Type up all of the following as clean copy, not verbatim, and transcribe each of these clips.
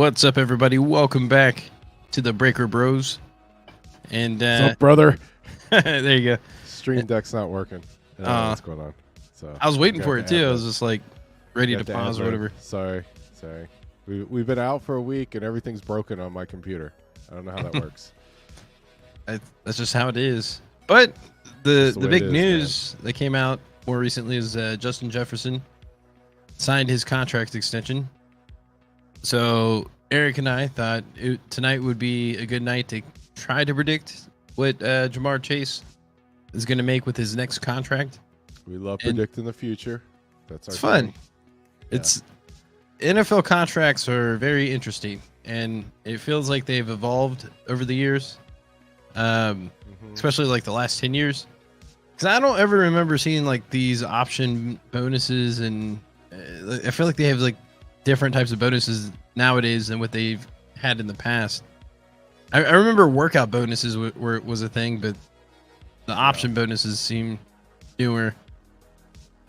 What's up, everybody? Welcome back to the Breaker Broz. And What's up, brother? there you go. Stream Deck's not working. I don't know what's going on. So I was waiting got for to it too. ad I was lib. just like ready Got to pause ad or lib. whatever. Sorry. We've been out for a week and everything's broken on my computer. I don't know how that works. That's just how it is. But the Just the way big it is, news that came out more recently is Justin Jefferson signed his contract extension. So Eric and I thought tonight would be a good night to try to predict what Jamar Chase is going to make with his next contract. We love predicting the future. That's our It's fun. thing. It's NFL contracts are very interesting, and it feels like they've evolved over the years, especially like the last 10 years. Because I don't ever remember seeing like these option bonuses, and I feel like they have like different types of bonuses nowadays than what they've had in the past. I remember workout bonuses was a thing, but the option bonuses seem newer.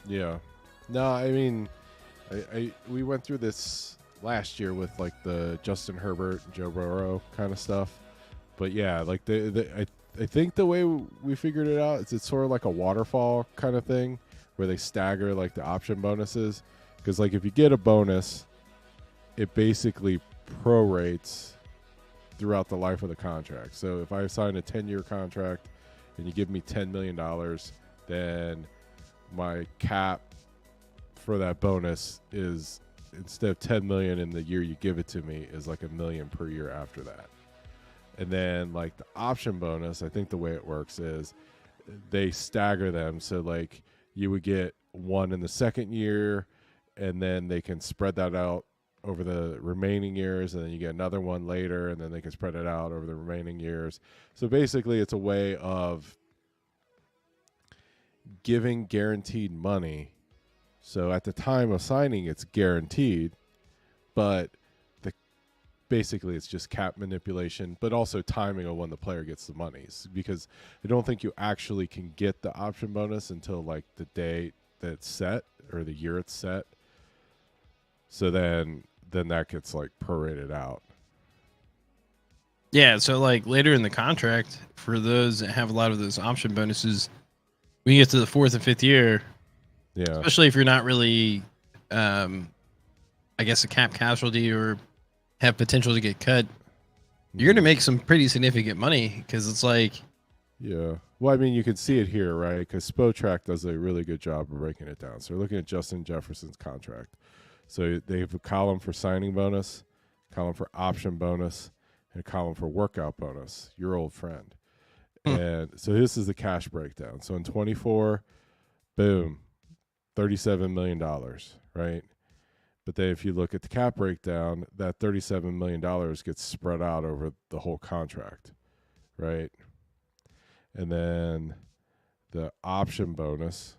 Yeah. No, I mean, we went through this last year with like the Justin Herbert, Joe Burrow kind of stuff. But yeah, like I think the way we figured it out is it's sort of like a waterfall kind of thing where they stagger like the option bonuses. Because like if you get a bonus, it basically prorates throughout the life of the contract. So if I sign a 10-year contract and you give me $10 million, then my cap for that bonus is, instead of 10 million in the year you give it to me, is like $1 million per year after that. And then like the option bonus, I think the way it works is they stagger them. So like you would get one in the second year, and then they can spread that out over the remaining years, and then you get another one later, and then they can spread it out over the remaining years. So basically it's a way of giving guaranteed money. So at the time of signing, it's guaranteed, but basically it's just cap manipulation, but also timing of when the player gets the monies, because I don't think you actually can get the option bonus until like the day that it's set or the year it's set. So then that gets like prorated out. Yeah, so like later in the contract, for those that have a lot of those option bonuses, when you get to the fourth and fifth year, especially if you're not really, I guess, a cap casualty or have potential to get cut, you're going to make some pretty significant money, because it's like... Yeah. Well, I mean, you can see it here, right? Because SpoTrack does a really good job of breaking it down. So we're looking at Justin Jefferson's contract. So they have a column for signing bonus, column for option bonus, and a column for workout bonus, your old friend. And so this is the cash breakdown. So in 24, boom, $37 million, right? But then if you look at the cap breakdown, that $37 million gets spread out over the whole contract, right? And then the option bonus,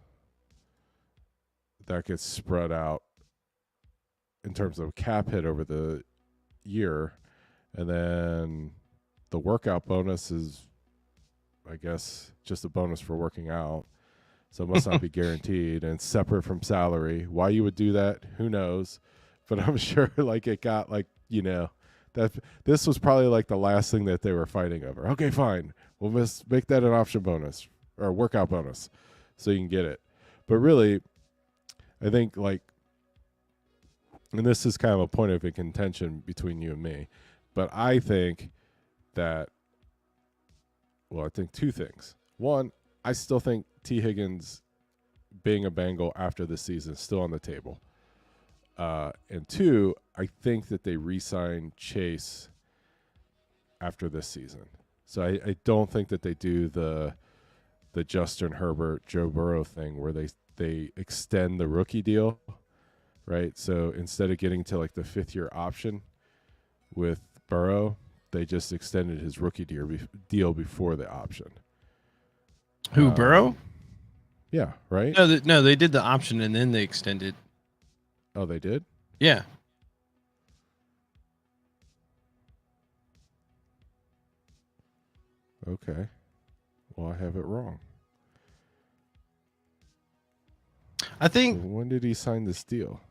that gets spread out in terms of cap hit over the year. And then the workout bonus is, I guess, just a bonus for working out. So it must not be guaranteed, and it's separate from salary. Why you would do that, who knows? But I'm sure like it got like, that this was probably like the last thing that they were fighting over. Okay, fine. We'll make that an option bonus or a workout bonus so you can get it. But really, I think like, and this is kind of a point of contention between you and me, but I think that, well, I think two things. One, I still think T. Higgins being a Bengal after this season is still on the table. And two, I think that they re-sign Chase after this season. So I don't think that they do the Justin Herbert, Joe Burrow thing where they extend the rookie deal, right? So instead of getting to like the 5th-year option with Burrow, they just extended his rookie deal before the option. Who, Burrow? Yeah, right? No, they did the option and then they extended. Oh, they did? Yeah. Okay. Well, I have it wrong. I think... So when did he sign this deal?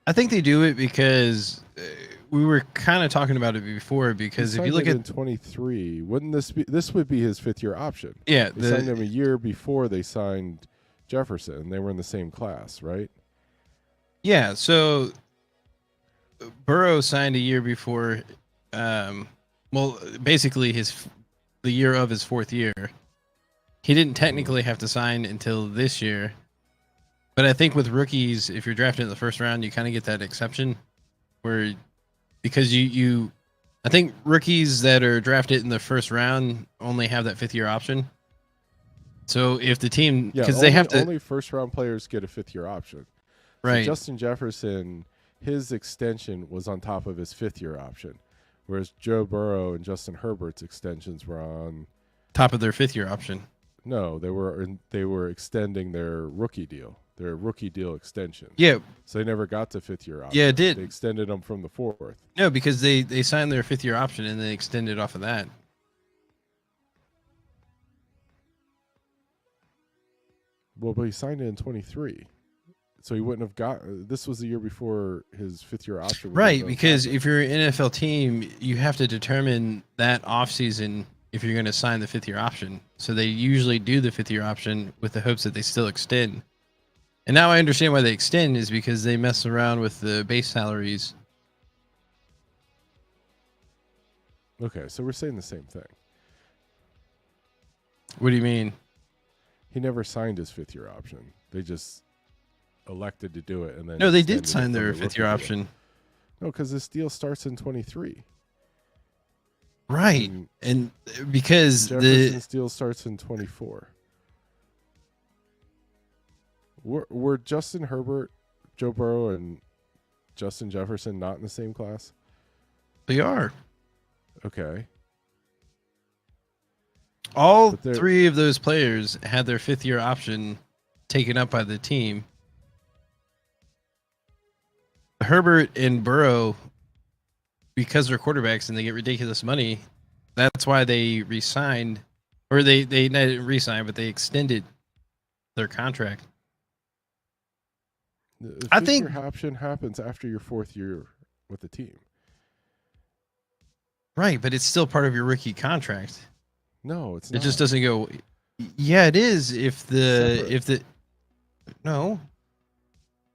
I think they do it because we were kind of talking about it before. He Because if you signed look it at in 23, wouldn't this would be his 5th year option? yeah, They signed him a year before they signed Jefferson. They were in the same class, right? yeah. So Burrow signed a year before. Well, basically the year of his 4th year. He didn't technically have to sign until this year. But I think with rookies, if you're drafted in the first round, you kind of get that exception where because I think rookies that are drafted in the first round only have that 5th year option. So if the team, because they have to, only first round players get a 5th year option. So right? Justin Jefferson, his extension was on top of his 5th year option, whereas Joe Burrow and Justin Herbert's extensions were on Top of their 5th year option. No, they were extending their rookie deal extension. Yeah, So they never got to 5th year option. yeah, it did. They extended them from the 4th. No, because they signed their 5th year option and they extended off of that. Well, but he signed it in 23. So he wouldn't have got this was the year before his 5th year option. Right, because if you're an NFL team, you have to determine that offseason if you're going to sign the 5th year option. So they usually do the 5th year option with the hopes that they still extend. And now I understand why they extend is because they mess around with the base salaries. Okay, so we're saying the same thing. What do you mean? He never signed his 5th year option. They just elected to do it, and then No, they did extended it sign from their the 5th year rookie option. deal. No, because this deal starts in 23. Right. And because Jefferson's deal starts in 24. Were Justin Herbert, Joe Burrow, and Justin Jefferson not in the same class? they are. Okay. All But they're- 3 of those players had their 5th year option taken up by the team. Herbert and Burrow, because they're quarterbacks and they get ridiculous money, that's why they re-signed, or they not re-signed, but they extended their contract. The I 5th think- year option happens after your 4th year with the team. Right, but it's still part of your rookie contract. No, it's It not. just doesn't go. Yeah, it is. Separate. No,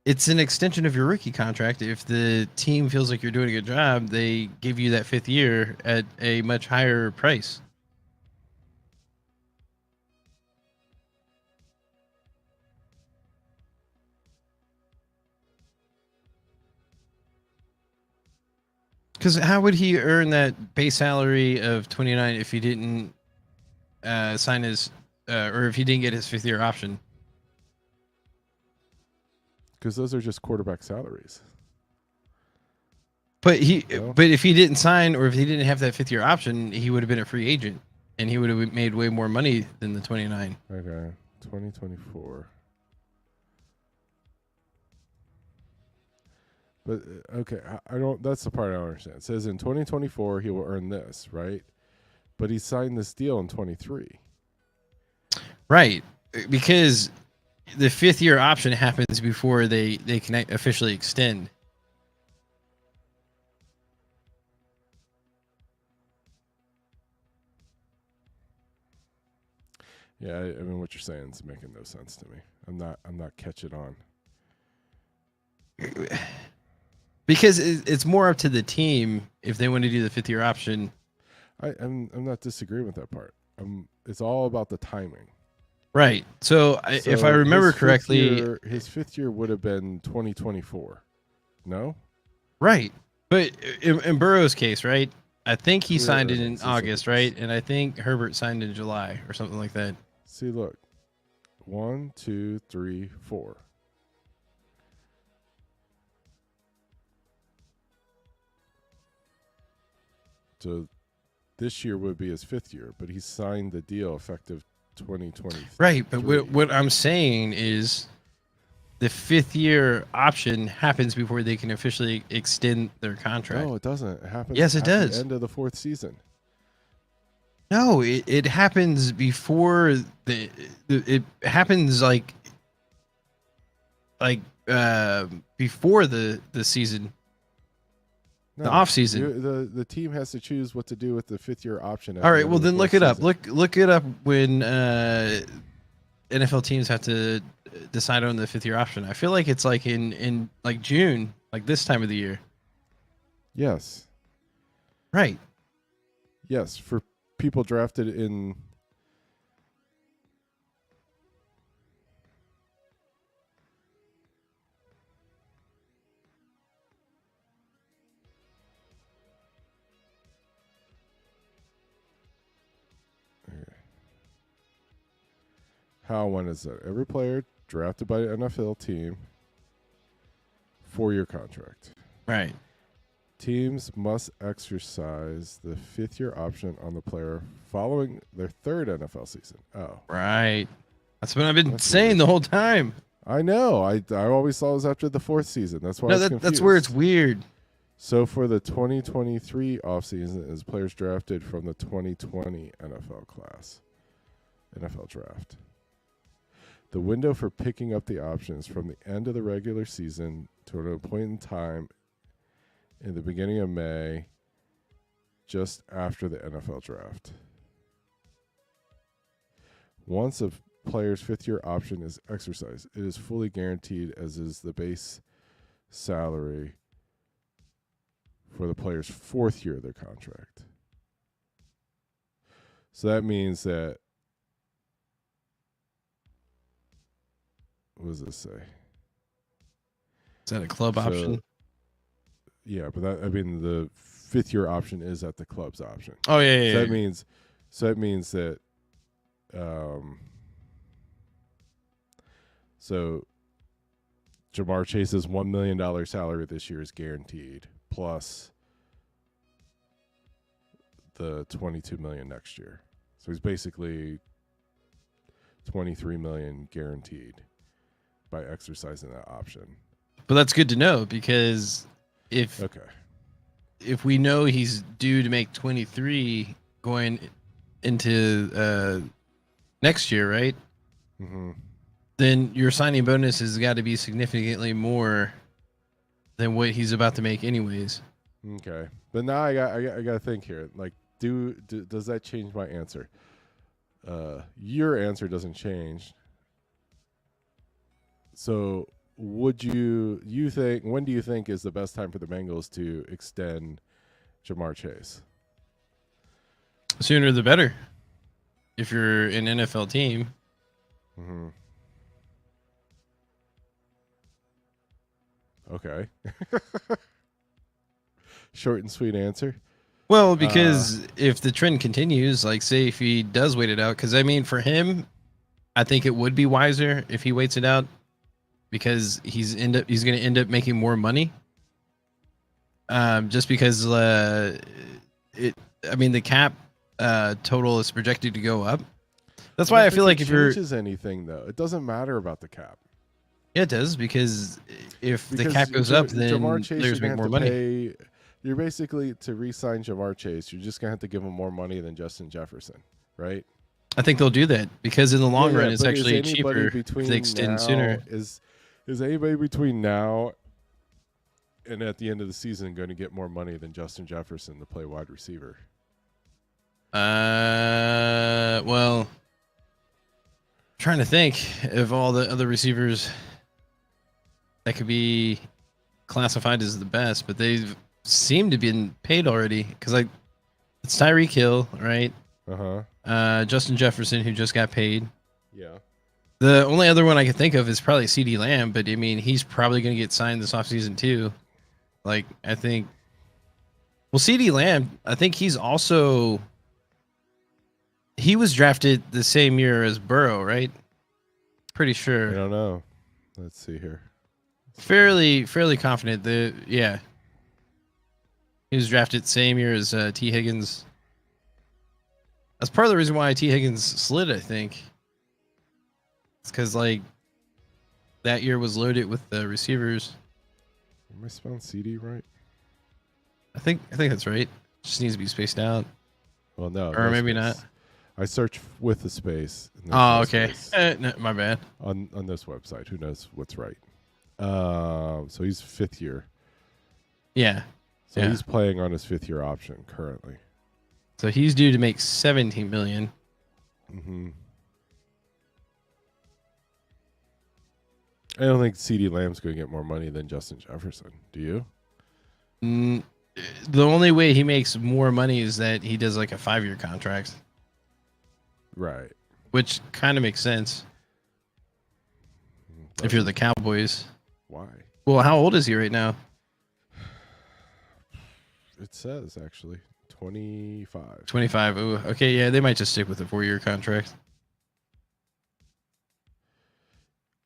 it's an extension of your rookie contract. If the team feels like you're doing a good job, they give you that 5th year at a much higher price. Because how would he earn that base salary of 29 if he didn't sign his, or if he didn't get his 5th year option? Because those are just quarterback salaries. But No. but if he didn't sign, or if he didn't have that 5th year option, he would have been a free agent, and he would have made way more money than the 29. Okay, 2024. But okay, I don't. That's the part I don't understand. It says in 2024 he will earn this, right? But he signed this deal in 23. Right, because the 5th year option happens before they can officially extend. Yeah, I mean what you're saying is making no sense to me. I'm not catching on. Because it's more up to the team if they want to do the 5th year option. I'm not disagreeing with that part. It's all about the timing. Right. So if I remember correctly, his 5th year would have been 2024. No? right. But in Burrow's case, right? I think he signed it in let's see August, something. right? And I think Herbert signed in July or something like that. See, look. 1, 2, 3, 4. So this year would be his 5th year, but he signed the deal effective 2020. Right. But what I'm saying is the 5th year option happens before they can officially extend their contract. No, it doesn't. It happens. Yes, it at does. The end of the 4th season. No, it happens before it happens like before the season, the No, off season. the team has to choose what to do with the 5th-year option at All the right, end well of the then fourth look it up. season. Look it up when NFL teams have to decide on the 5th-year option. I feel like it's like in like June, like this time of the year. Yes. Right. Yes, for people drafted in. When is that? Every player drafted by an NFL team, 4-year contract. Right. Teams must exercise the 5th-year option on the player following their 3rd NFL season. Oh, Right. That's what I've been That's saying weird. the whole time. I know. I always thought it was after the 4th season. That's why I was confused. That's where it's weird. So for the 2023 offseason is players drafted from the 2020 NFL class, NFL draft. The window for picking up the options from the end of the regular season to an point in time in the beginning of May, just after the NFL draft. Once a player's 5th-year option is exercised, it is fully guaranteed, as is the base salary for the player's 4th year of their contract. So that means that, what does this say? Is that a club option? Yeah, but the 5th-year option is at the club's option. Oh yeah. So that means that so Jamar Chase's $1 million salary this year is guaranteed, plus the $22 million next year. So he's basically $23 million guaranteed by exercising that option. But that's good to know, because if we know he's due to make 23 going into next year, right? Mm-hmm. Then your signing bonus has got to be significantly more than what he's about to make anyways. Okay, but now I got to think here. Like, does that change my answer? Your answer doesn't change. So would you think, when do you think is the best time for the Bengals to extend Jamar Chase? Sooner the better. If you're an NFL team. Mm-hmm. Okay. Short and sweet answer. Well, because if the trend continues, like say if he does wait it out, because I mean for him, I think it would be wiser if he waits it out, because he's going to end up making more money. Just because the cap total is projected to go up. That's why I feel like if you're changes anything though, it doesn't matter about the cap. Yeah, it does, because if the cap goes up, then players make more money. You're basically, to re-sign Jamar Chase, you're just gonna have to give him more money than Justin Jefferson, right? I think they'll do that, because in the long run, it's actually cheaper if they extend sooner. Is anybody between now and at the end of the season going to get more money than Justin Jefferson to play wide receiver? Well, trying to think of all the other receivers that could be classified as the best, but they've seemed to be paid already, because it's Tyreek Hill, right? Justin Jefferson, who just got paid. Yeah. The only other one I could think of is probably CeeDee Lamb, but I mean he's probably going to get signed this offseason too. Like, I think, well, CeeDee Lamb, I think he was drafted the same year as Burrow, right? Pretty sure. I don't know. Let's see here. Fairly confident that, yeah. He was drafted same year as T. Higgins. That's part of the reason why T. Higgins slid, I think. It's because, like, that year was loaded with the receivers. Am I spelling CD right? I think that's right. Just needs to be spaced out. Well, no. Or maybe space. not. I search with the space. Oh, okay. No, my bad. On this website. Who knows what's right? So he's 5th year. Yeah. So Yeah. he's playing on his 5th year option currently. So he's due to make 17 million. Mm-hmm. I don't think CeeDee Lamb's going to get more money than Justin Jefferson. Do you? The only way he makes more money is that he does like a 5-year contract, Right. which kind of makes sense if you're the Cowboys. Why? Well, how old is he right now? It says actually 25. 25. Ooh, okay, yeah, they might just stick with a 4-year contract.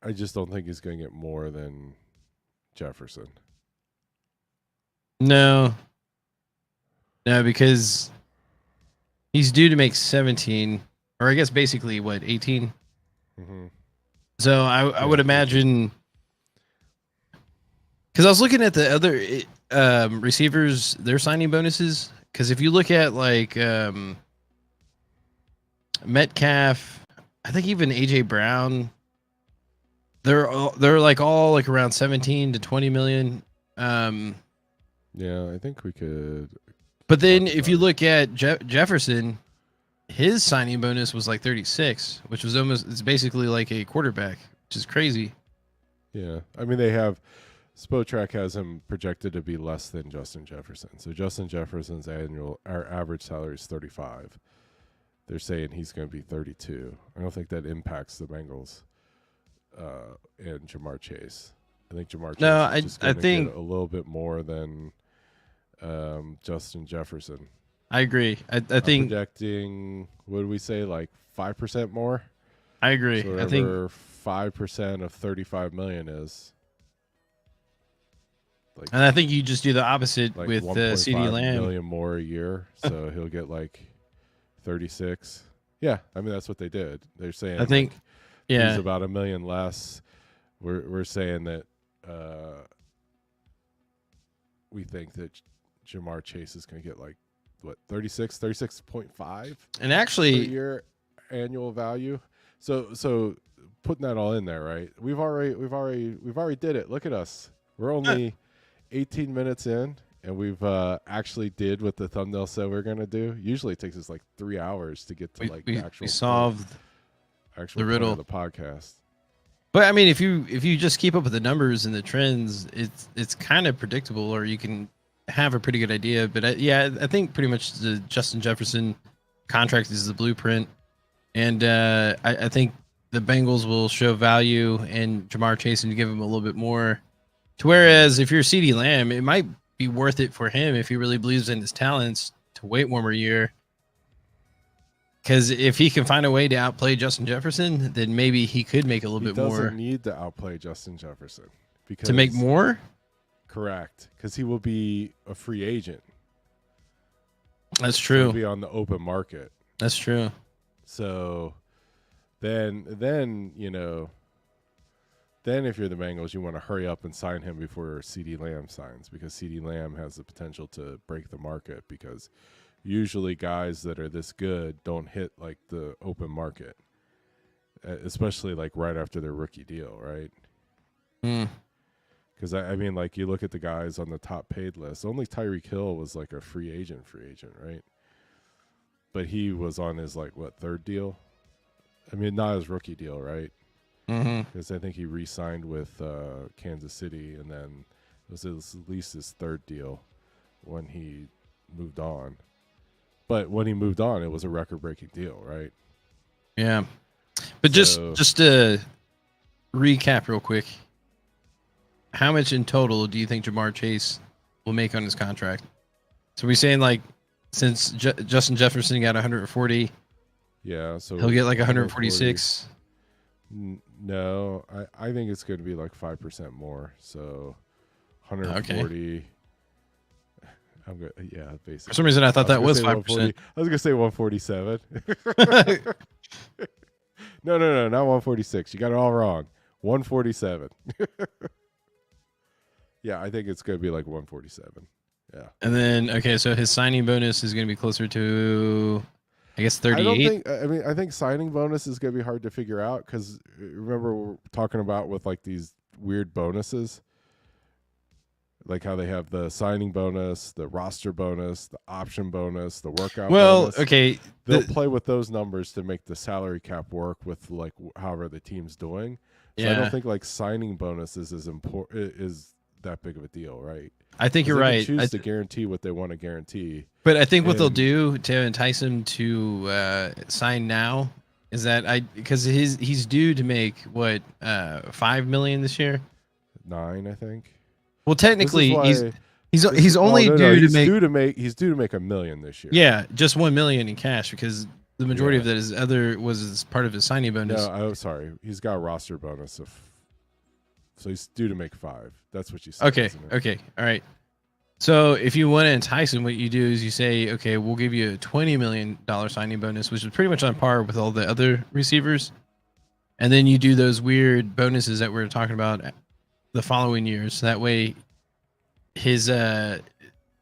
I just don't think he's going to get more than Jefferson. No, because he's due to make 17, or I guess basically what 18. Mm-hmm. So I would imagine, because I was looking at the other receivers, their signing bonuses. Because if you look at like Metcalf, I think even AJ Brown, they're all like around 17 to 20 million. Yeah, I think we could. But then if you look at Jefferson, his signing bonus was like 36, which was it's basically like a quarterback, which is crazy. Yeah, I mean they have Spotrac has him projected to be less than Justin Jefferson. So Justin Jefferson's average salary is 35. They're saying he's going to be 32. I don't think that impacts the Bengals and Jamar Chase. I think Jamar Chase is just going to get a little bit more than Justin Jefferson. I agree. I think projecting, what did we say, like 5% more? I agree. So I think 5% of 35 million is. Like, and I think you just do the opposite like with CeeDee Lamb. $1.5 million more a year, so he'll get like 36. Yeah, I mean that's what they did. They're saying I think, like, yeah, he's about $1 million less. We're saying that we think that Jamar Chase is going to get like what 36.5, and actually per year annual value. So putting that all in there, right? We've already did it. Look at us. We're only 18 minutes in, and we've actually did what the thumbnail said we're gonna do. Usually it takes us like 3 hours to get to the actual we solved the riddle of the podcast. But I mean, if you just keep up with the numbers and the trends, it's kind of predictable, or you can have a pretty good idea. But I think pretty much the Justin Jefferson contract is the blueprint, and I think the Bengals will show value in Jamar Chase and give him a little bit more. Whereas if you're CeeDee Lamb, it might be worth it for him if he really believes in his talents to wait one more year. Because if he can find a way to outplay Justin Jefferson, then maybe he could make a little bit more. He doesn't need to outplay Justin Jefferson to make more. Correct, because he will be a free agent. That's true. He'll be on the open market. That's true. So then you know. Then if you're the Bengals, you want to hurry up and sign him before CeeDee Lamb signs, because CeeDee Lamb has the potential to break the market, because usually guys that are this good don't hit like the open market, especially like right after their rookie deal, right? Because I mean, like you look at the guys on the top paid list, only Tyreek Hill was like a free agent, right? But he was on his like third deal? I mean, not his rookie deal, right? Because I think he re-signed with Kansas City, and then it was at least his third deal when he moved on. But when he moved on, it was a record-breaking deal, right? Yeah. But just to recap real quick, how much in total do you think Jamar Chase will make on his contract? So we're saying like since Justin Jefferson got 140, yeah, so he'll get like 146. No, I think it's going to be like 5% more. So 140. Okay. I'm good. Yeah, basically. For some reason, I thought that was 5%. I was going to say 147. No, not 146. You got it all wrong. 147. Yeah, I think it's going to be like 147. Yeah. And then, okay, so his signing bonus is going to be closer to, I guess, 38. I think signing bonus is going to be hard to figure out, because remember we're talking about with like these weird bonuses, like how they have the signing bonus, the roster bonus, the option bonus, the workout bonus. Okay, They'll play with those numbers to make the salary cap work with like however the team's doing. So I don't think like signing bonuses is important is that big of a deal, right? I think you're right. Choose to guarantee what they want to guarantee. But I think what they'll do to entice him to sign now is that because he's due to make what $5 million this year. 9, I think. Well, technically, he's only due to make he's due to make $1 million this year. Yeah, just $1 million in cash because the majority of that was part of his signing bonus. No, sorry, he's got a roster bonus so he's due to make 5. That's what you said. Okay, all right. So if you want to entice him, what you do is you say, okay, we'll give you a $20 million signing bonus, which is pretty much on par with all the other receivers. And then you do those weird bonuses that we were talking about the following years. So that way his the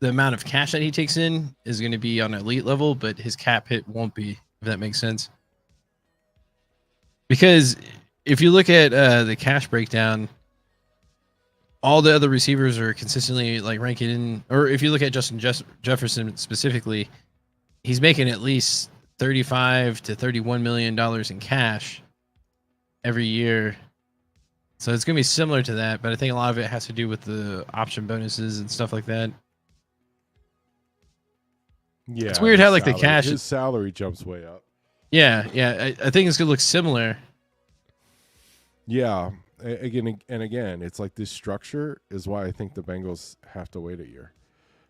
amount of cash that he takes in is going to be on elite level, but his cap hit won't be, if that makes sense. Because if you look at the cash breakdown, all the other receivers are consistently like ranking in, or if you look at Justin Jefferson specifically, he's making at least $35 to $31 million in cash every year. So it's going to be similar to that, but I think a lot of it has to do with the option bonuses and stuff like that. Yeah, it's weird how like the cash, his salary jumps way up. Yeah, I think it's going to look similar. Yeah. Again, it's like this structure is why I think the Bengals have to wait a year.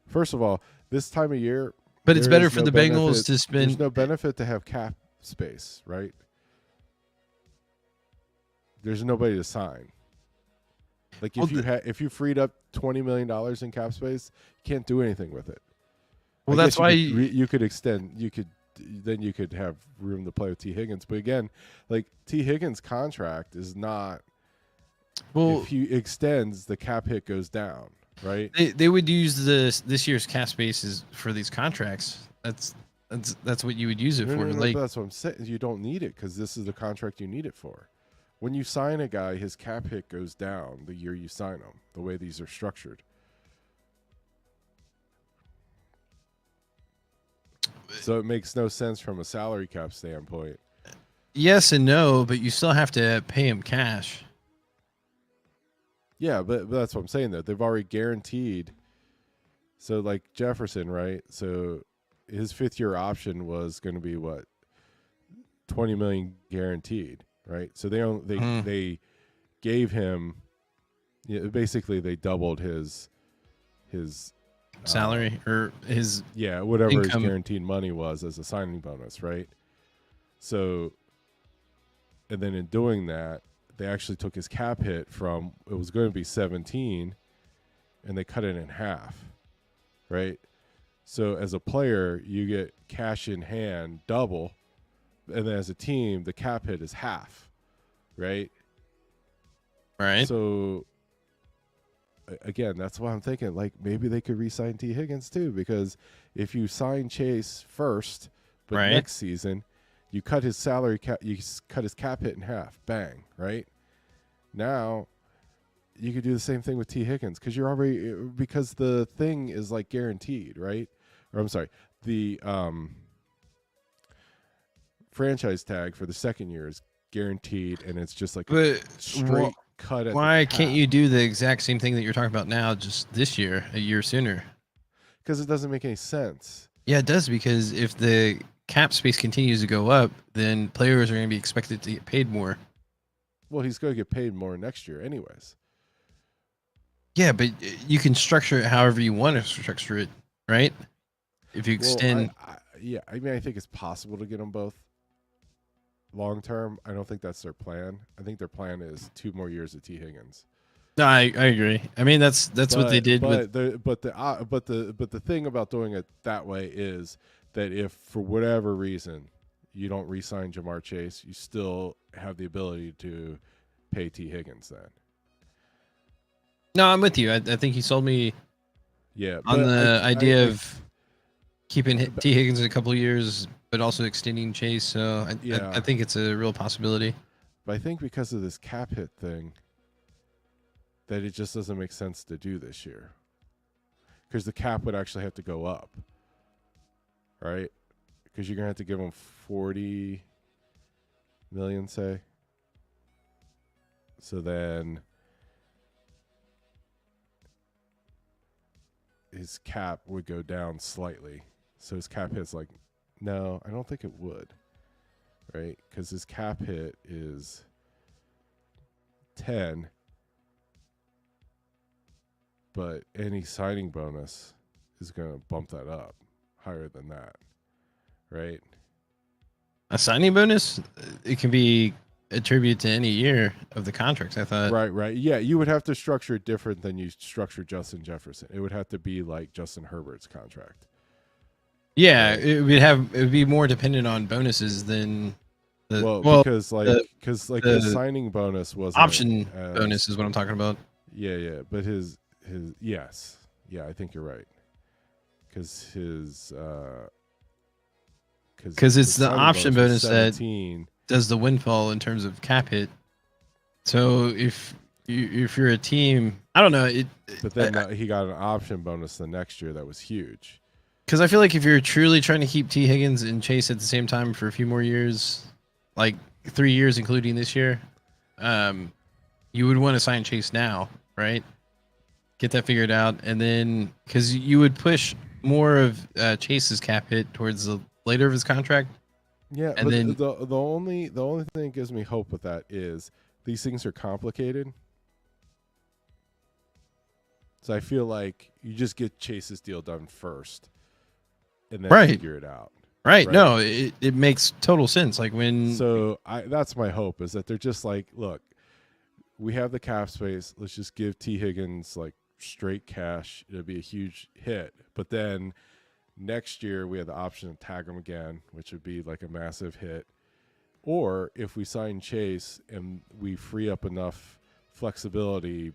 First of all, this time of year, but it's better for the Bengals to spend. There's no benefit to have cap space, right? There's nobody to sign. Like if you freed up $20 million in cap space, you can't do anything with it. Well, that's why you could extend. You could have room to play with T. Higgins. But again, like T. Higgins' contract is not. Well, if he extends, the cap hit goes down, right? They would use this year's cap spaces for these contracts. That's what you would use it for. No, that's what I'm saying. You don't need it because this is the contract you need it for. When you sign a guy, his cap hit goes down the year you sign him. The way these are structured. So it makes no sense from a salary cap standpoint. Yes and no, but you still have to pay him cash. Yeah, but that's what I'm saying, though. They've already guaranteed. So, like Jefferson, right? So his 5th-year option was going to be, what, $20 million guaranteed, right? So they gave him, basically they doubled his salary or his whatever income. His guaranteed money was as a signing bonus, right? So, and then in doing that, they actually took his cap hit from, it was going to be 17, and they cut it in half, right? So as a player, you get cash in hand double, and then as a team, the cap hit is half, right? Right. So again, that's why I'm thinking, like, maybe they could re-sign T. Higgins too, because if you sign Chase first, but next season, you cut his salary cap, you cut his cap hit in half. Bang, right? Now, you could do the same thing with T. Higgins because the thing is like guaranteed, right? Or I'm sorry, the franchise tag for the 2nd year is guaranteed, and it's just like a straight cut. Why can't you do the exact same thing that you're talking about now, just this year, a year sooner? Because it doesn't make any sense. Yeah, it does, because if the cap space continues to go up, then players are going to be expected to get paid more. Well, he's going to get paid more next year anyways. Yeah, but you can structure it however you want to structure it, right? If you extend... I mean, I think it's possible to get them both long term. I don't think that's their plan. I think their plan is 2 more years of T. Higgins. No, I agree. I mean, that's what they did. But the thing about doing it that way is that if for whatever reason you don't re-sign Jamar Chase, you still have the ability to pay T. Higgins then. No, I'm with you. I think he sold me on the idea of keeping T. Higgins a couple of years, but also extending Chase. So I think it's a real possibility. But I think because of this cap hit thing, that it just doesn't make sense to do this year, because the cap would actually have to go up, right? Because you're gonna have to give him 40 million, say. So then his cap would go down slightly. So his cap hit's like, no, I don't think it would, right? Because his cap hit is 10, but any signing bonus is going to bump that up higher than that, right? A signing bonus, it can be attributed to any year of the contracts, I thought. Right. Yeah, you would have to structure it different than you structure Justin Jefferson. It would have to be like Justin Herbert's contract. Yeah, Right. it would be more dependent on bonuses than Because his the signing bonus wasn't option bonus is what I'm talking about. Yeah, but his yes. Yeah, I think you're right. Because it's the option bonus that 17. Does the windfall in terms of cap hit. So if you're a team, I don't know. But then he got an option bonus the next year that was huge. Because I feel like if you're truly trying to keep T. Higgins and Chase at the same time for a few more years, like 3 years, including this year, you would want to sign Chase now, right? Get that figured out. And then because you would push more of Chase's cap hit towards the later of his contract. Yeah, and but then the only thing that gives me hope with that is these things are complicated. So I feel like you just get Chase's deal done first, and then figure it out. Right. No, it makes total sense. Like when. So that's my hope, is that they're just like, look, we have the cap space. Let's just give T. Higgins like straight cash. It'll be a huge hit, but then next year we have the option to tag him again, which would be like a massive hit. Or if we sign Chase and we free up enough flexibility,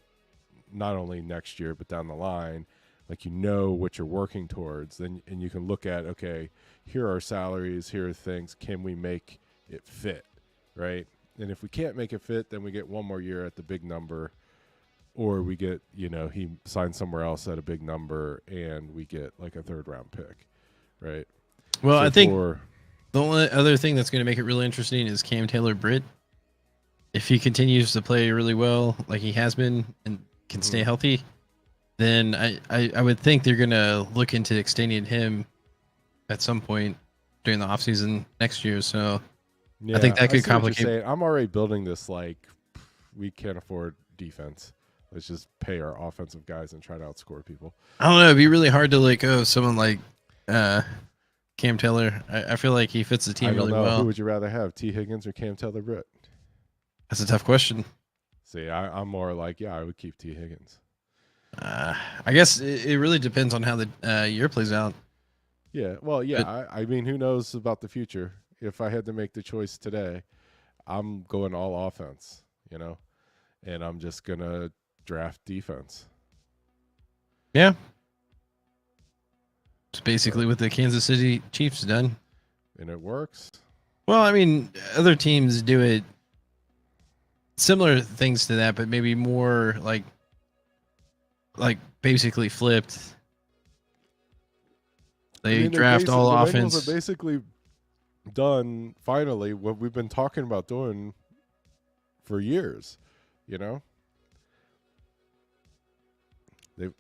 not only next year but down the line, like what you're working towards, then and you can look at, okay, here are salaries, here are things, can we make it fit, right? And if we can't make it fit, then we get one more year at the big number, or we get, he signs somewhere else at a big number and we get like a 3rd round pick, right? Well, so I think the only other thing that's going to make it really interesting is Cam Taylor-Britt. If he continues to play really well like he has been and can stay healthy, then I would think they're going to look into extending him at some point during the offseason next year. So I think that could complicate. I'm already building this like we can't afford defense. Let's just pay our offensive guys and try to outscore people. I don't know. It'd be really hard to let go of someone like Cam Taylor. I feel like he fits the team really well. Who would you rather have, T. Higgins or Cam Taylor-Britt? That's a tough question. See, I'm more like, I would keep T. Higgins. I guess it really depends on how the year plays out. Yeah, well, yeah. But, I mean, who knows about the future? If I had to make the choice today, I'm going all offense, and I'm just going to draft defense. Yeah. It's basically what the Kansas City Chiefs done. And it works. Well, I mean, other teams do it, similar things to that, but maybe more like basically flipped. They draft all offense. The Bengals are basically done finally what we've been talking about doing for years,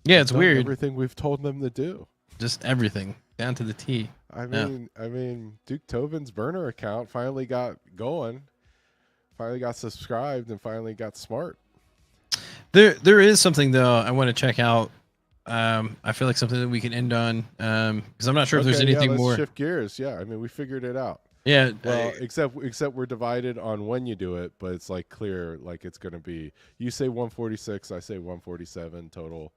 It's weird. Everything we've told them to do. Just everything down to the T. I mean, Duke Tobin's burner account finally got going, finally got subscribed, and finally got smart. There is something though I want to check out. I feel like something that we can end on because I'm not sure if there's anything more. Shift gears. Yeah, I mean, we figured it out. Yeah. Well, except we're divided on when you do it, but it's like clear, like it's going to be. You say 146, I say 147 total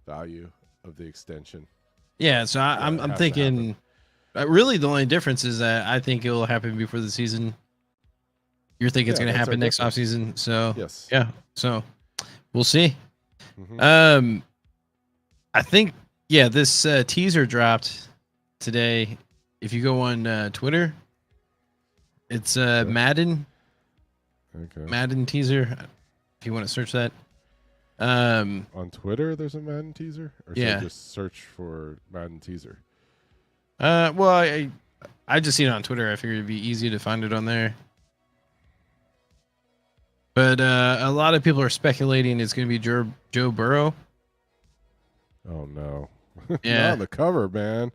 value of the extension. Yeah, so I'm thinking. Really, the only difference is that I think it will happen before the season. You're thinking it's going to happen next offseason. So yes, yeah. So we'll see. Mm-hmm. I think this teaser dropped today. If you go on Twitter, it's Madden. Okay. Madden teaser. If you want to search that. On Twitter, there's a Madden teaser, or should I Yeah. just search for Madden teaser? Well, I just seen it on Twitter. I figured it'd be easy to find it on there. But a lot of people are speculating it's going to be Joe Burrow. Oh no, Yeah. not on the cover, man.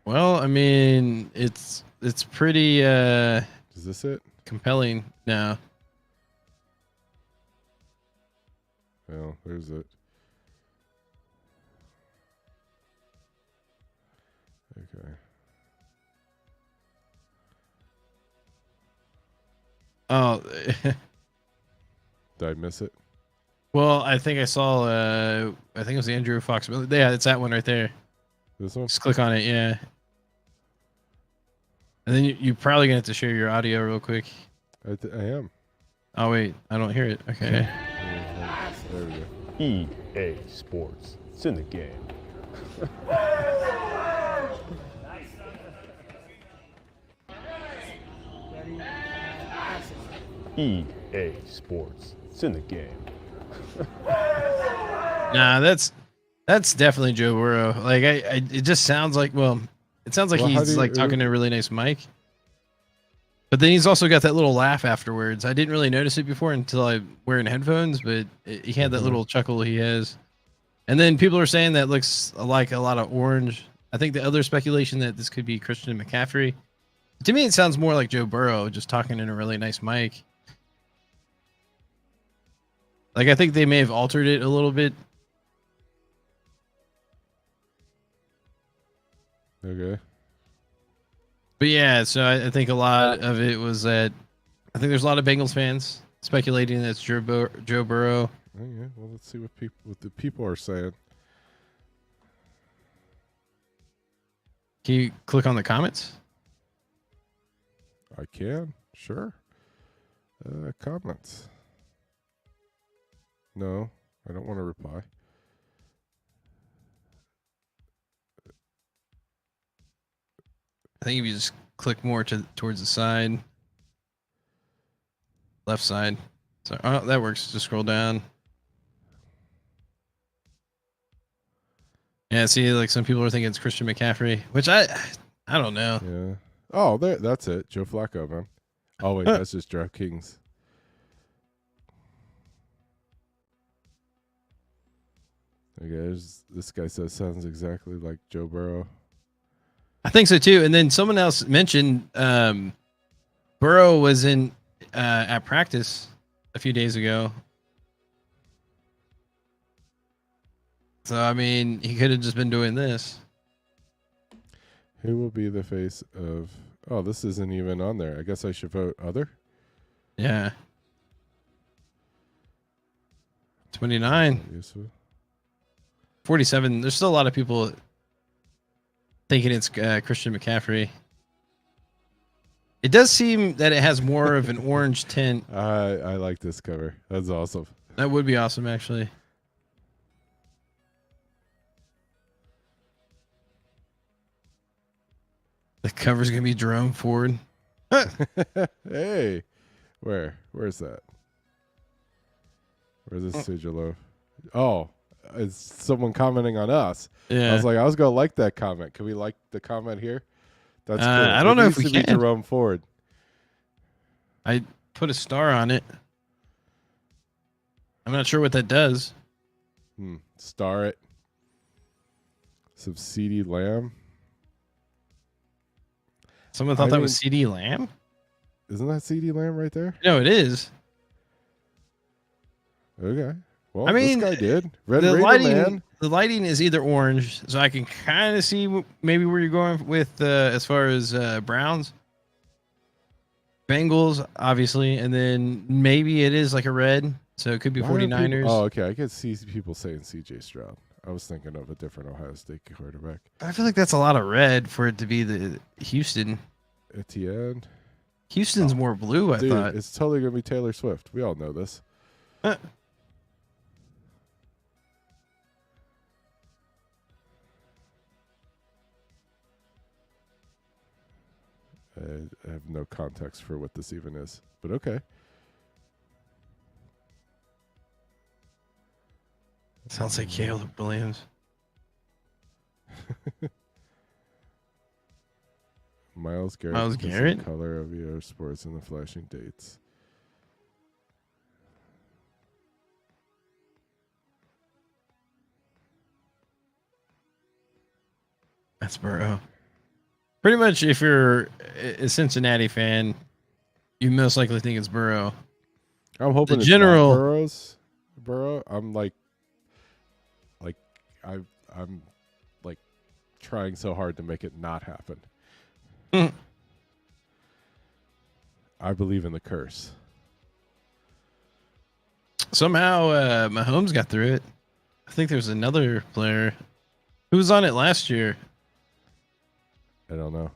Well, I mean, it's pretty Is this it? compelling now. Well, there's it. Okay. Oh, Did I miss it? well, I think I saw. I think it was Andrew Fox. Yeah, it's that one right there. This one? Just click on it. Yeah. And then you're probably gonna have to share your audio real quick. I am. Oh wait, I don't hear it. Okay. There we go. EA Sports. It's in the game. EA Sports. It's in the game. Nah, that's definitely Joe Burrow. Like it just sounds like it sounds like Well, how he's do you- like talking to a really nice mic. But then he's also got that little laugh afterwards. I didn't really notice it before until I wearing headphones, but he had that little chuckle he has. And then people are saying that looks like a lot of orange. I think the other speculation that this could be Christian McCaffrey. To me, it sounds more like Joe Burrow just talking in a really nice mic. Like I think they may have altered it a little bit. Okay. But yeah, so I think a lot of it was that I think there's a lot of Bengals fans speculating that it's Joe Burrow. Oh, yeah. Well, let's see what the people are saying. Can you click on the comments? I can. Sure. Comments. No, I don't want to reply. I think if you just click more towards the side, left side. So that works. Just scroll down. Yeah, see, like some people are thinking it's Christian McCaffrey, which I don't know. Yeah. Oh, that's it. Joe Flacco, man. Oh wait, that's just DraftKings. Okay, this guy says sounds exactly like Joe Burrow. I think so too. And then someone else mentioned Burrow was in at practice a few days ago. So I mean, he could have just been doing this. Who will be the face of? Oh, this isn't even on there. I guess I should vote other. Yeah. 29. Obviously. 47. There's still a lot of people thinking it's Christian McCaffrey. It does seem that it has more of an orange tint. I like this cover. That's awesome. That would be awesome, actually. The cover's gonna be Jerome Ford. Hey, where's that? Where's this sigil of? Oh, it's someone commenting on us. Yeah. I was gonna like that comment. Can we like the comment here? That's cool. I don't know if we needs to be can. Jerome Ford. I put a star on it. I'm not sure what that does. Star it. Some CD Lamb. Someone thought I that mean- was CD Lamb? Isn't that CD Lamb right there? No, it is. Okay. Well, I mean, this guy did. Red the Raider lighting, Man. the lighting is either orange, so I can kind of see maybe where you're going with as far as Browns, Bengals, obviously, and then maybe it is like a red, so it could be Why are 49ers. people- oh, okay. I could see people saying CJ Stroud. I was thinking of a different Ohio State quarterback. I feel like that's a lot of red for it to be the Houston. Etienne. Houston's more blue, I Dude, thought. it's totally going to be Taylor Swift. We all know this. I have no context for what this even is, but okay. Sounds like Caleb Williams. Miles Garrett. Myles because of Garrett? the color of your sports and the flashing dates. That's Burrow. Pretty much, if you're a Cincinnati fan, you most likely think it's Burrow. I'm hoping The it's general- not Burrow. I'm like I'm like trying so hard to make it not happen. Mm. I believe in the curse. Somehow, Mahomes got through it. I think there's another player who was on it last year. I don't know.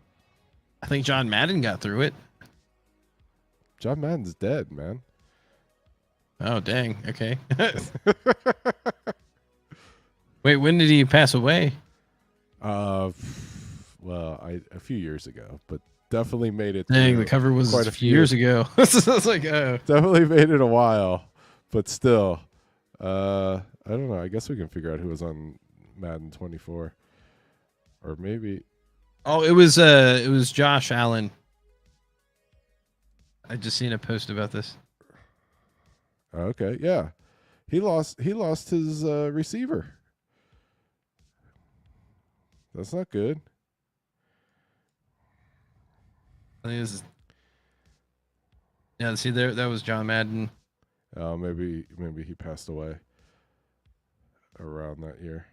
I think John Madden got through it. John Madden's dead, man. Oh, dang. Okay. Wait, when did he pass away? Well, a few years ago, but definitely made it. Dang, through the cover was quite a few years ago. So it's like, oh. Definitely made it a while, but still, I don't know. I guess we can figure out who was on Madden 24, or maybe. Oh, it was Josh Allen. I just seen a post about this. Okay, yeah, he lost his receiver. That's not good. I think this is, yeah, see there, that was John Madden. Maybe he passed away around that year.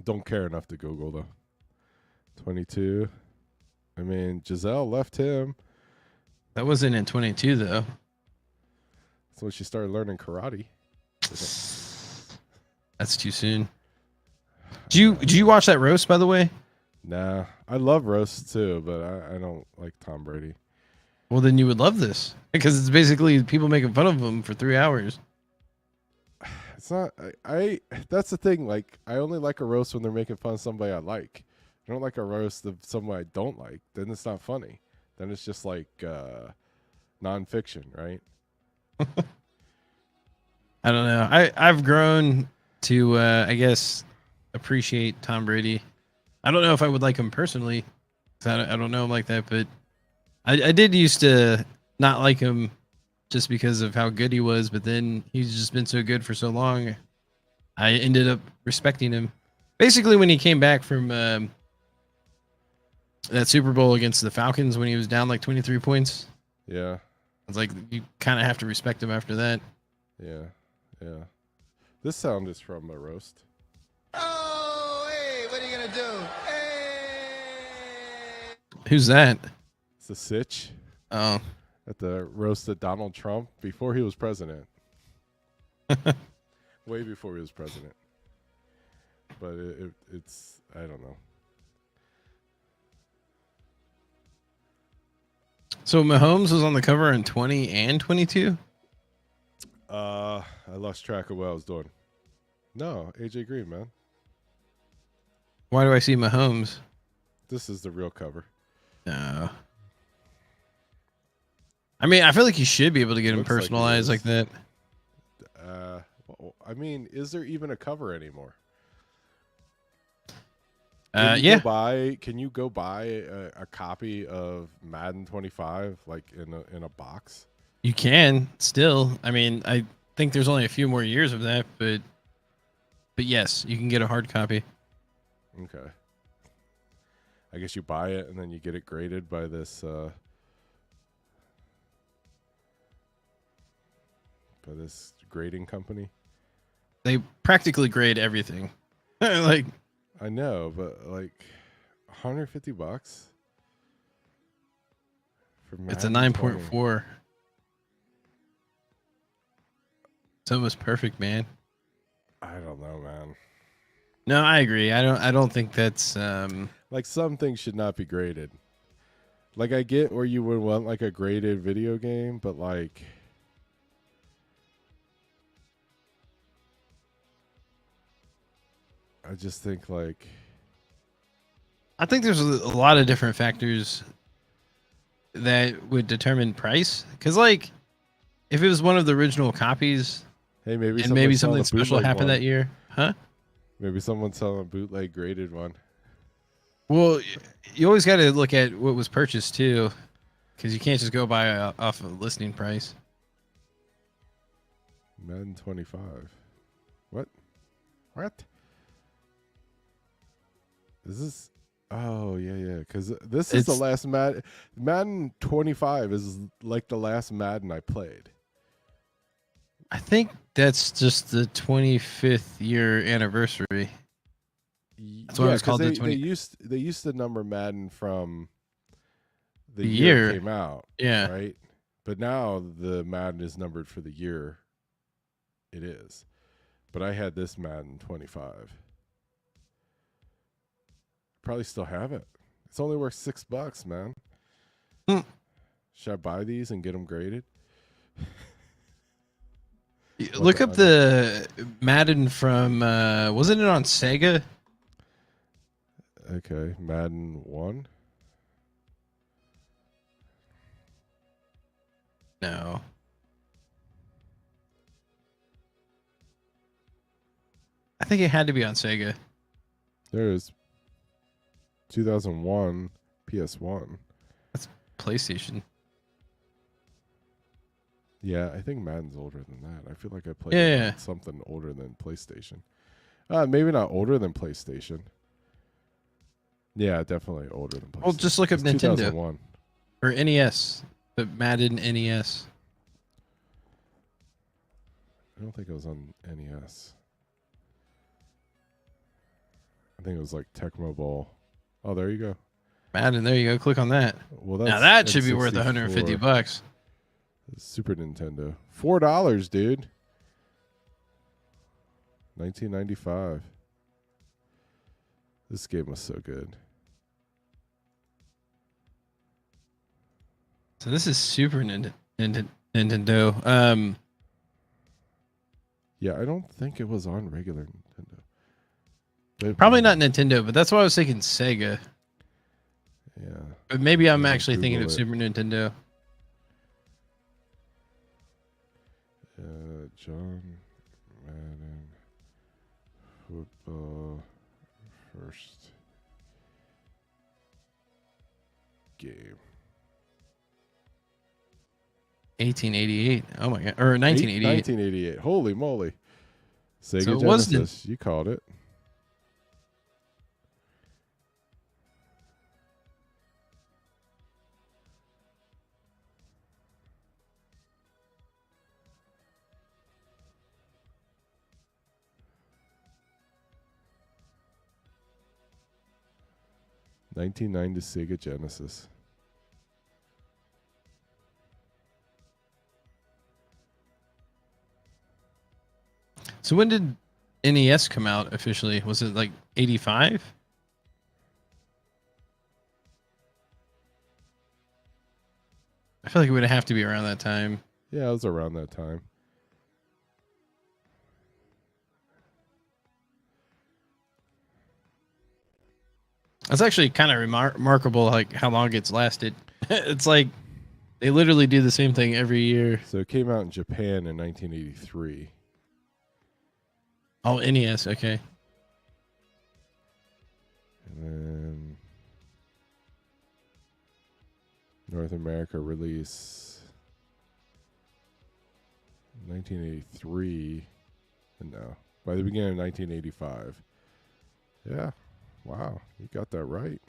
Don't care enough to Google though. 22. I mean, Giselle left him. That wasn't in 22 though. That's when she started learning karate. That's too soon. Did you watch that roast, by the way? Nah, I love roasts too, but I don't like Tom Brady. Well, then you would love this because it's basically people making fun of him for 3 hours. It's not. I that's the thing. Like, I only like a roast when they're making fun of somebody I like. I don't like a roast of somebody I don't like. Then it's not funny. Then it's just like nonfiction, right? I don't know. I've grown to I guess appreciate Tom Brady. I don't know if I would like him personally. 'Cause I don't know him like that, but I did used to not like him just because of how good he was, but then he's just been so good for so long. I ended up respecting him. Basically, when he came back from that Super Bowl against the Falcons when he was down like 23 points, Yeah, it's like you kind of have to respect him after that. yeah, yeah. This sound is from a roast. Oh, hey, what are you gonna do? Hey! Who's that? It's a sitch Oh, at the roast of Donald Trump before he was president. Way before he was president. But it's I don't know. so Mahomes was on the cover in 20 and 22. I lost track of what I was doing. No, AJ Green, man. Why do I see Mahomes? This is the real cover. No. I mean, I feel like you should be able to get him Looks like he personalized is. like that. I mean, is there even a cover anymore? Yeah. Can you go buy a copy of Madden 25 like in a box? You can still. I mean, I think there's only a few more years of that, but yes, you can get a hard copy. Okay. I guess you buy it and then you get it graded by this grading company. They practically grade everything. Like, I know, but like $150 for it's a Madden 20. 9.4. It's almost perfect, man. I don't know, man. No, I agree. I don't think that's Like, some things should not be graded. Like, I get where you would want like a graded video game, but like I just think like I think there's a lot of different factors that would determine price. Cause like if it was one of the original copies, Hey, maybe and maybe selling something a special bootleg happened one. that year, huh? Maybe someone's selling a bootleg graded one. Well, you always got to look at what was purchased too, because you can't just go by off of listing price. Madden 25. What? What? Is this? Oh yeah. Because this is the It's last Madden 25 is like the last Madden I played. I think that's just the 25th year anniversary. That's why it Yeah, was because called the they 20 used to number Madden from the the year it year. came out, Yeah. right? But now the Madden is numbered for the year it is. But I had this Madden 25. Probably still have it. It's only worth $6, man. Hmm. Should I buy these and get them graded? Look up the Madden from wasn't it on Sega? Okay, Madden 1. No. I think it had to be on Sega. There's 2001 PS1. PlayStation. Yeah, I think Madden's older than that. I feel like I played Yeah. something older than PlayStation. Maybe not older than PlayStation. Yeah, definitely older than PlayStation. Well, just look up It's Nintendo 2001. or NES. The Madden NES. I don't think it was on NES. I think it was like Tecmo Bowl. Oh, there you go. Madden, there you go. Click on that. Well, that's Now that should be worth N64. $150. Super Nintendo. $4, dude. 1995. This game was so good. So this is Super Nintendo. Yeah, I don't think it was on regular Nintendo. But Probably not Nintendo, but that's why I was thinking Sega. Yeah. But maybe I'm Yeah, actually thinking of Google it. Super Nintendo. John Madden football first game. 1888. Oh my god. Or 1988. 1988. Holy moly. Sega So it was Genesis. You called it. $1990 Sega Genesis. So when did NES come out officially? Was it like 85? I feel like it would have to be around that time. Yeah, it was around that time. That's actually kind of remarkable, like how long it's lasted. It's like they literally do the same thing every year. So it came out in Japan in 1983. Oh, NES, okay. And then North America release 1983. And no, by the beginning of 1985. Yeah. Wow. You got that right.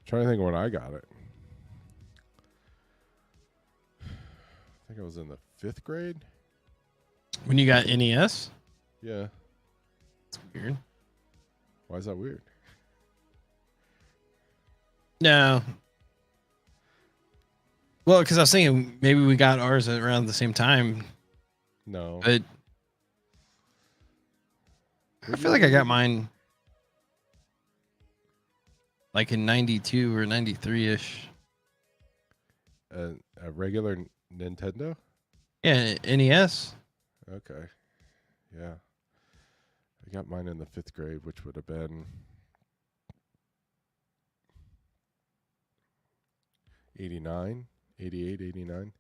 Trying to think of when I got it. I think I was in the 5th grade. When you got NES? Yeah. It's weird. Why is that weird? No. Well, because I was thinking maybe we got ours around the same time, No. but I feel like I got mine like in 92 or 93-ish. A regular Nintendo? Yeah, NES. Okay. Yeah. I got mine in the 5th grade, which would have been 89, 88, 89.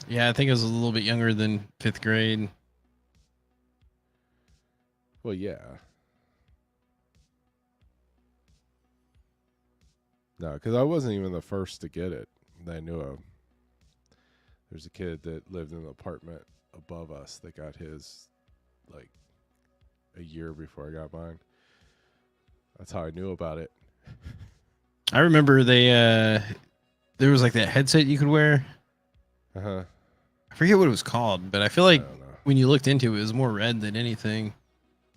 Yeah, I think it was a little bit younger than 5th grade. Well, yeah. No, because I wasn't even the first to get it that I knew of. There's a kid that lived in an apartment above us that got his like a year before I got mine. That's how I knew about it. I remember there was like that headset you could wear. Uh-huh. I forget what it was called, but I feel I like don't know. when you looked into it, it was more red than anything.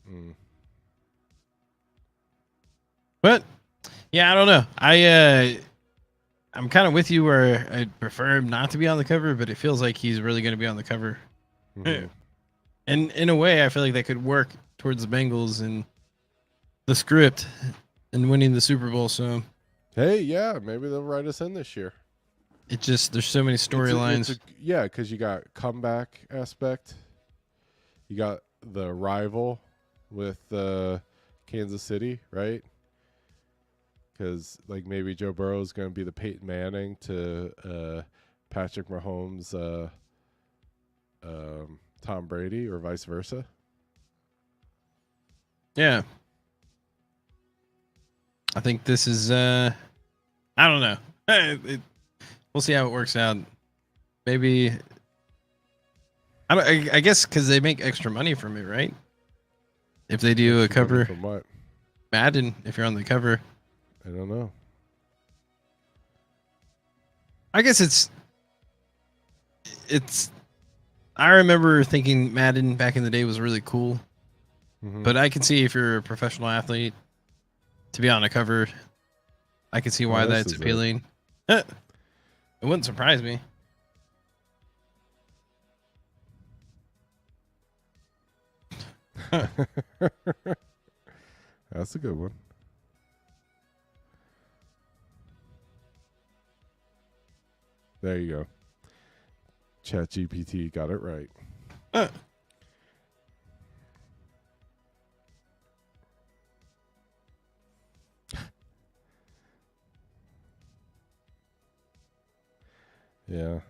Mm. But yeah, I don't know. I'm kind of with you where I'd prefer him not to be on the cover, but it feels like he's really going to be on the cover. Mhm. And in a way, I feel like that could work towards the Bengals and the script and winning the Super Bowl. So Hey, yeah, maybe they'll write us in this year. it just there's so many storylines. Yeah, because you got comeback aspect. You got the rival with Kansas City, right? Because like maybe Joe Burrow is going to be the Peyton Manning to Patrick Mahomes, Tom Brady, or vice versa. Yeah. I think this is I don't know. We'll see how it works out. Maybe I guess because they make extra money from it, right? If they do a Extra money cover from what? Madden, if you're on the cover, I don't know. I guess it's. I remember thinking Madden back in the day was really cool, Mhm. but I can see if you're a professional athlete to be on a cover, I can see why this that's is it. appealing. It wouldn't surprise me. That's a good one. There you go. ChatGPT got it right. Yeah.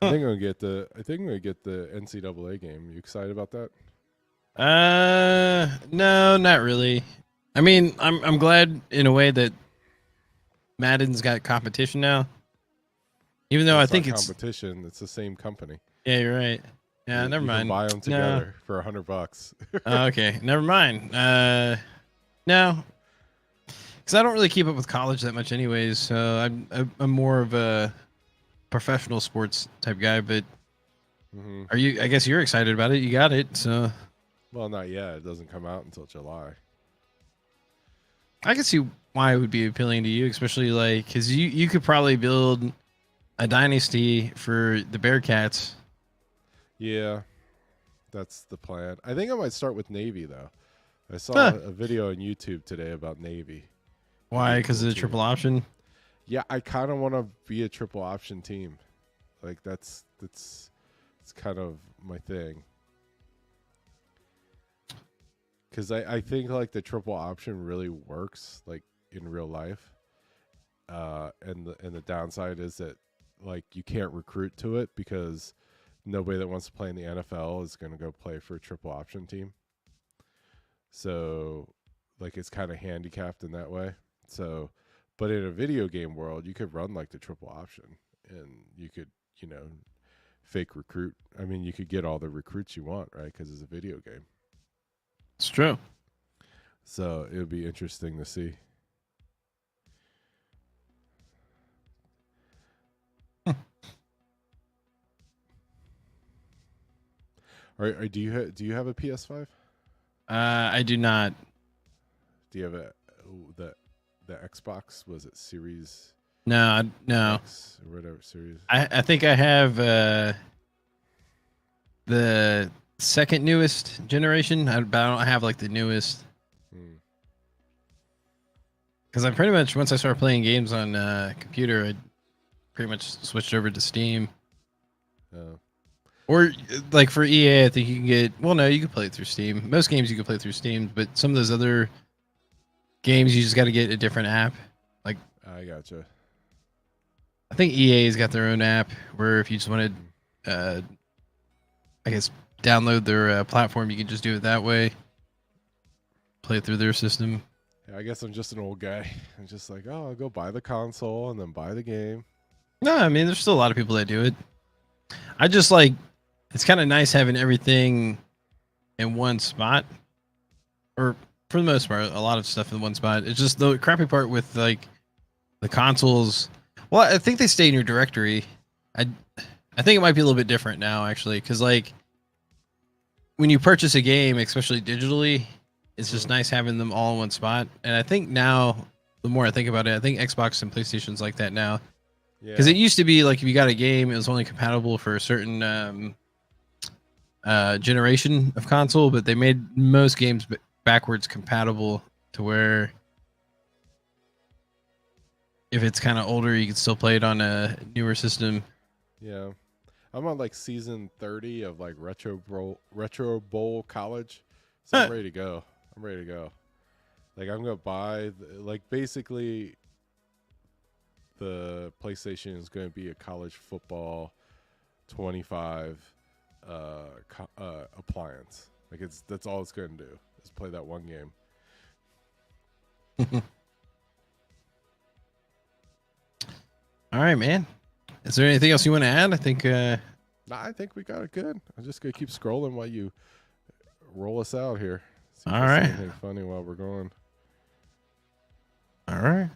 I think I'm gonna get the NCAA game. You excited about that? No, not really. I mean, I'm glad in a way that Madden's got competition now. Even though I It's think not it's competition. It's the same company. yeah, you're right. Yeah, never You mind. can buy them No. together for $100. Okay, never mind. No, because I don't really keep up with college that much, anyways. So I'm more of a professional sports type guy. But Hmm. are you? I guess you're excited about it. You got it. So Well, not yet. It doesn't come out until July. I can see why it would be appealing to you, especially like because you could probably build a dynasty for the Bearcats. Yeah, that's the plan. I think I might start with Navy though. I saw Huh. a video on YouTube today about Navy. Why? Pretty Because cool of the team. triple option. Yeah, I kind of want to be a triple option team. Like that's it's kind of my thing. Because I think like the triple option really works like in real life. And the downside is that like you can't recruit to it because nobody that wants to play in the NFL is going to go play for a triple option team. So like it's kind of handicapped in that way. So but in a video game world, you could run like the triple option and you could, fake recruit. I mean, you could get all the recruits you want, right? Because it's a video game. It's true. So it would be interesting to see. Do you have a PS5? I do not. Do you have the Xbox? Was it Series No, no. X or whatever series? I think I have the second newest generation, but I don't have like the newest. Hmm. Because I pretty much once I started playing games on computer, I pretty much switched over to Steam. Oh. Or like for EA, I think you can get. Well, no, you can play it through Steam. Most games you can play through Steam, but some of those other games you just got to get a different app. Like I gotcha. I think EA's got their own app where if you just want to, I guess, download their platform, you can just do it that way. Play it through their system. Yeah, I guess I'm just an old guy. I'm just like, oh, I'll go buy the console and then buy the game. No, I mean, there's still a lot of people that do it. I just like, it's kind of nice having everything in one spot, or for the most part, a lot of stuff in one spot. It's just the crappy part with like the consoles. Well, I think they stay in your directory. I think it might be a little bit different now, actually, because like when you purchase a game, especially digitally, it's just nice having them all in one spot. And I think now, the more I think about it, I think Xbox and PlayStation's like that now. Because it used to be like if you got a game, it was only compatible for a certain generation of console, but they made most games backwards compatible to where if it's kind of older, you can still play it on a newer system. Yeah. I'm on like season 30 of like Retro Bowl College. So I'm ready to go. Like I'm going to buy like basically the PlayStation is going to be a college football 25 appliance. Like that's all it's going to do is play that one game. All right, man. Is there anything else you want to add? I think Nah, I think we got it good. I'm just going to keep scrolling while you roll us out here. See if all I see right. anything funny while we're going. All right.